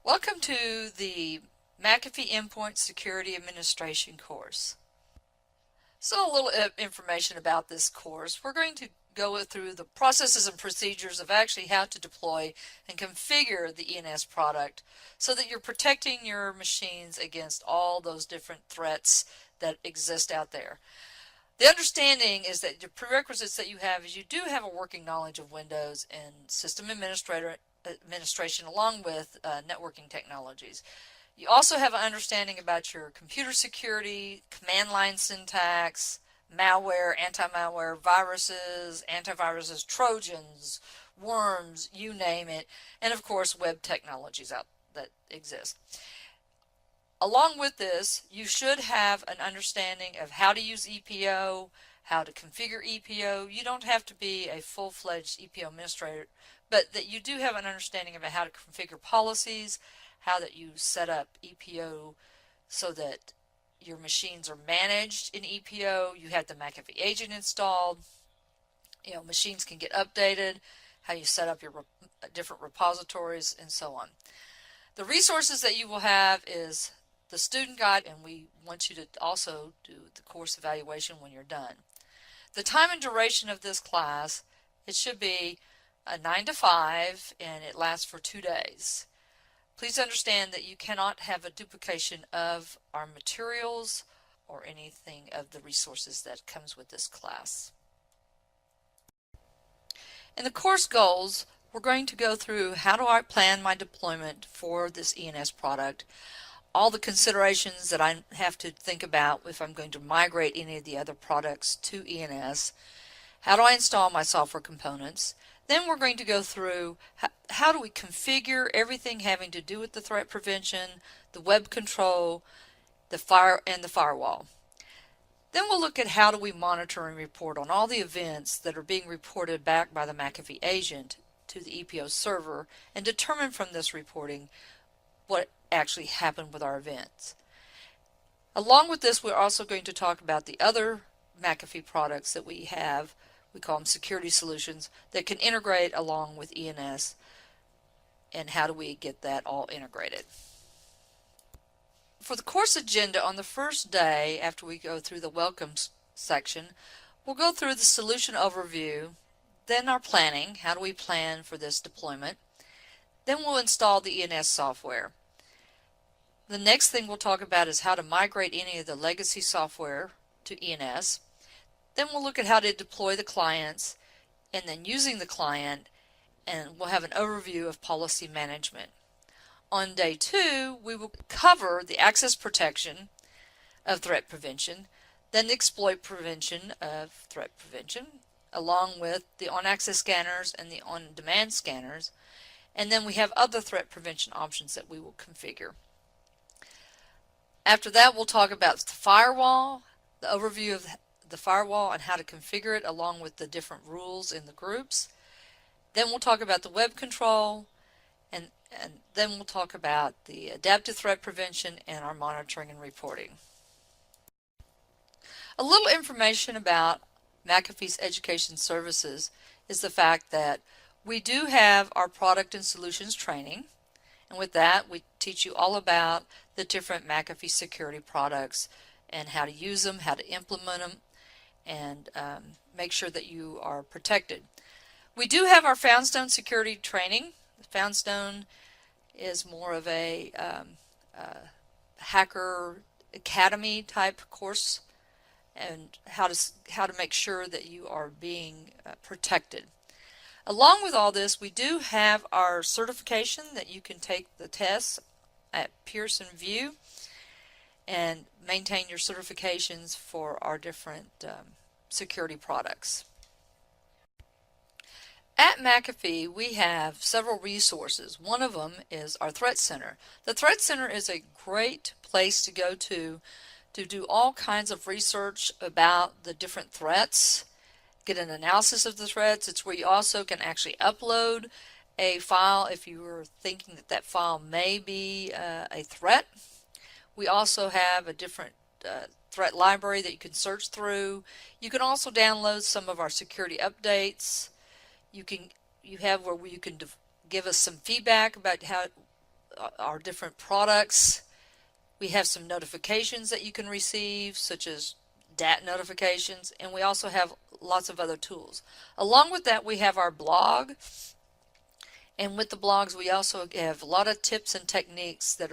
Welcome to the McAfee Endpoint Security Administration course. So a little information about this course. We're going to go through the processes and procedures of actually how to deploy and configure the ENS product so that you're protecting your machines against all those different threats that exist out there. The understanding is that the prerequisites that you have is you do have a working knowledge of Windows and system administration along with networking technologies. You also have an understanding about your computer security, command line syntax, malware, anti-malware, viruses, antiviruses, trojans, worms, you name it, and of course web technologies out that exist. Along with this, you should have an understanding of how to use EPO, how to configure EPO. You don't have to be a full-fledged EPO administrator, but that you do have an understanding about how to configure policies, how that you set up EPO so that your machines are managed in EPO. You have the McAfee agent installed. Machines can get updated, how you set up your different repositories, and so on. The resources that you will have is the student guide, and we want you to also do the course evaluation when you're done. The time and duration of this class, it should be a 9 to 5, and it lasts for 2 days. Please understand that you cannot have a duplication of our materials or anything of the resources that comes with this class. In the course goals, we're going to go through how do I plan my deployment for this ENS product, all the considerations that I have to think about if I'm going to migrate any of the other products to ENS, how do I install my software components. Then we're going to go through how do we configure everything having to do with the threat prevention, the web control, the firewall. Then we'll look at how do we monitor and report on all the events that are being reported back by the McAfee agent to the EPO server and determine from this reporting what actually happened with our events. Along with this, we're also going to talk about the other McAfee products that we have. We call them security solutions that can integrate along with ENS, and how do we get that all integrated. For the course agenda, on the first day after we go through the welcome section, we'll go through the solution overview, then our planning, how do we plan for this deployment, then we'll install the ENS software. The next thing we'll talk about is how to migrate any of the legacy software to ENS. Then we'll look at how to deploy the clients and then using the client, and we'll have an overview of policy management. On day 2, we will cover the access protection of threat prevention, then the exploit prevention of threat prevention, along with the on-access scanners and the on-demand scanners, and then we have other threat prevention options that we will configure. After that, we'll talk about the firewall, the overview of the firewall and how to configure it along with the different rules in the groups. Then we'll talk about the web control, and then we'll talk about the adaptive threat prevention and our monitoring and reporting. A little information about McAfee's education services is the fact that we do have our product and solutions training, and with that we teach you all about the different McAfee security products and how to use them, how to implement them, and make sure that you are protected. We do have our Foundstone security training. Foundstone is more of a hacker academy type course, and how to make sure that you are being protected. Along with all this, we do have our certification that you can take the tests at Pearson VUE and maintain your certifications for our different security products. At McAfee, we have several resources. One of them is our Threat Center. The Threat Center is a great place to go to do all kinds of research about the different threats, get an analysis of the threats. It's where you also can actually upload a file if you were thinking that that file may be a threat. We also have a different threat library that you can search through. You can also download some of our security updates. You have where you can give us some feedback about our different products. We have some notifications that you can receive, such as DAT notifications, and we also have lots of other tools. Along with that, we have our blog, and with the blogs, we also have a lot of tips and techniques that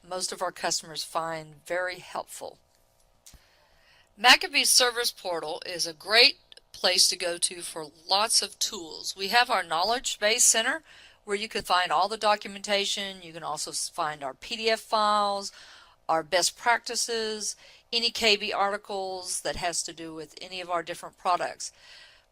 most of our customers find very helpful. McAfee's Service Portal is a great place to go to for lots of tools. We have our Knowledge Base Center where you can find all the documentation. You can also find our PDF files, our best practices, any KB articles that has to do with any of our different products.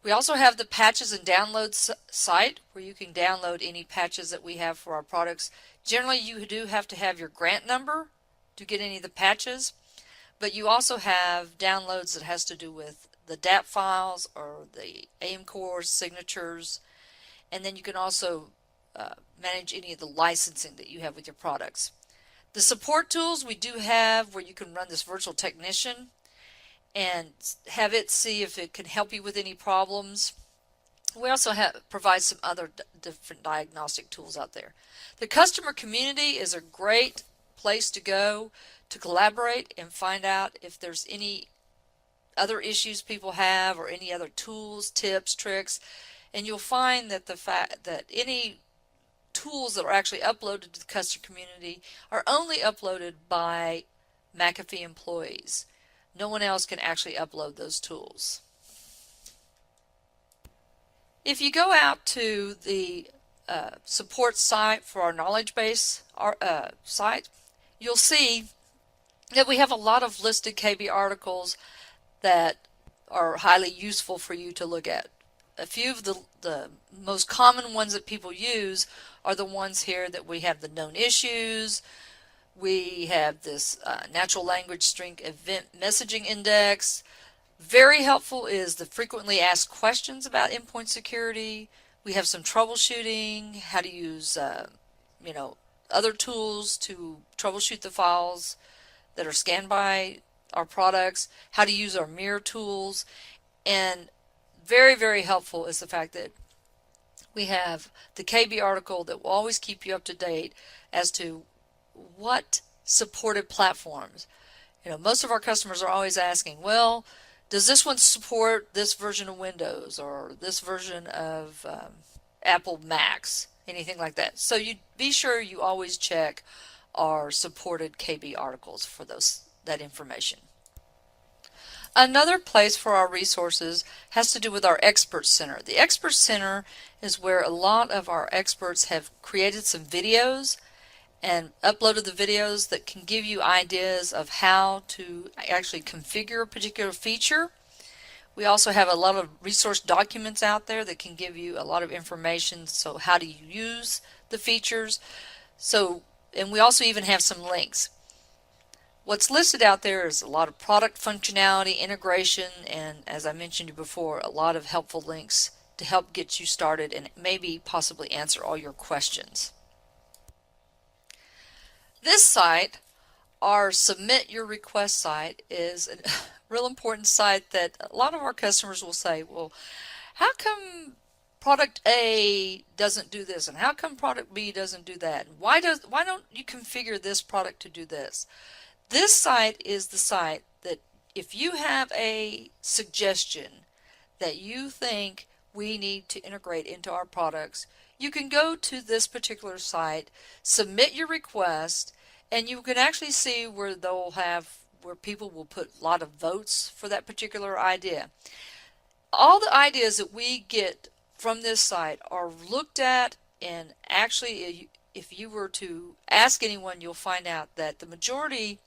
We also have the patches and downloads site where you can download any patches that we have for our products. Generally, you do have to have your grant number to get any of the patches, but you also have downloads that has to do with the DAP files or the AM course signatures, and then you can also manage any of the licensing that you have with your products. The support tools we do have where you can run this virtual technician and have it see if it can help you with any problems. We also provide some other different diagnostic tools out there. The customer community is a great place to go to collaborate and find out if there's any other issues people have or any other tools, tips, tricks, and you'll find that the fact that any tools that are actually uploaded to the customer community are only uploaded by McAfee employees. No one else can actually upload those tools. If you go out to the support site for our knowledge base site, you'll see that we have a lot of listed KB articles that are highly useful for you to look at. A few of the most common ones that people use are the ones here that we have the known issues. We have this natural language string event messaging index. Very helpful is the frequently asked questions about endpoint security. We have some troubleshooting, how to use other tools to troubleshoot the files that are scanned by our products, how to use our mirror tools, and very, very helpful is the fact that we have the KB article that will always keep you up to date as to what supported platforms. Most of our customers are always asking, well, does this one support this version of Windows or this version of Apple Macs, anything like that. So you be sure you always check our supported KB articles for that information. Another place for our resources has to do with our Expert Center. The Expert Center is where a lot of our experts have created some videos and uploaded the videos that can give you ideas of how to actually configure a particular feature. We also have a lot of resource documents out there that can give you a lot of information. So how do you use the features? And we also even have some links. What's listed out there is a lot of product functionality, integration, and as I mentioned before, a lot of helpful links to help get you started and maybe possibly answer all your questions. This site, our Submit Your Request site, is a real important site that a lot of our customers will say, well, how come product A doesn't do this and how come product B doesn't do that? Why don't you configure this product to do this? This site is the site that if you have a suggestion that you think we need to integrate into our products, you can go to this particular site, submit your request, and you can actually see where where people will put a lot of votes for that particular idea. All the ideas that we get from this site are looked at, and actually if you were to ask anyone, you'll find out that the majority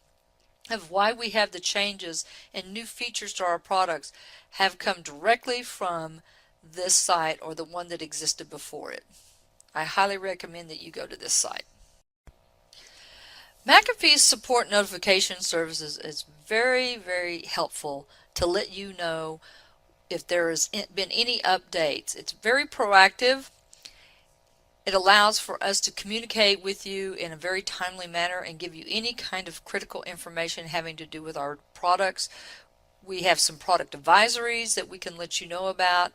of why we have the changes and new features to our products have come directly from this site or the one that existed before it. I highly recommend that you go to this site. McAfee's support notification services is very, very helpful to let you know if there has been any updates. It's very proactive. It allows for us to communicate with you in a very timely manner and give you any kind of critical information having to do with our products. We have some product advisories that we can let you know about.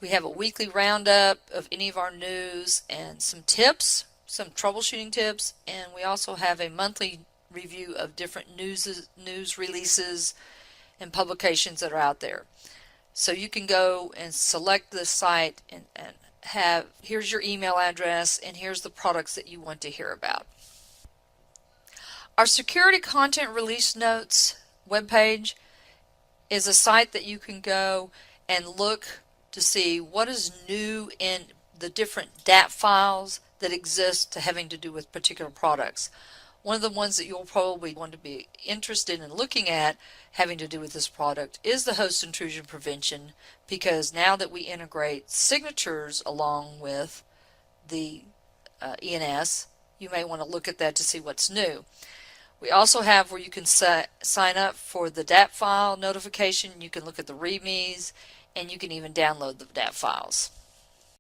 We have a weekly roundup of any of our news and some tips some troubleshooting tips, and we also have a monthly review of different news releases and publications that are out there. So you can go and select this site and have, here's your email address and here's the products that you want to hear about. Our security content release notes webpage is a site that you can go and look to see what is new in the different DAP files that exist to having to do with particular products. One of the ones that you'll probably want to be interested in looking at having to do with this product is the host intrusion prevention, because now that we integrate signatures along with the ENS, you may want to look at that to see what's new. We also have where you can sign up for the DAP file notification. You can look at the READMEs, and you can even download the DAP files.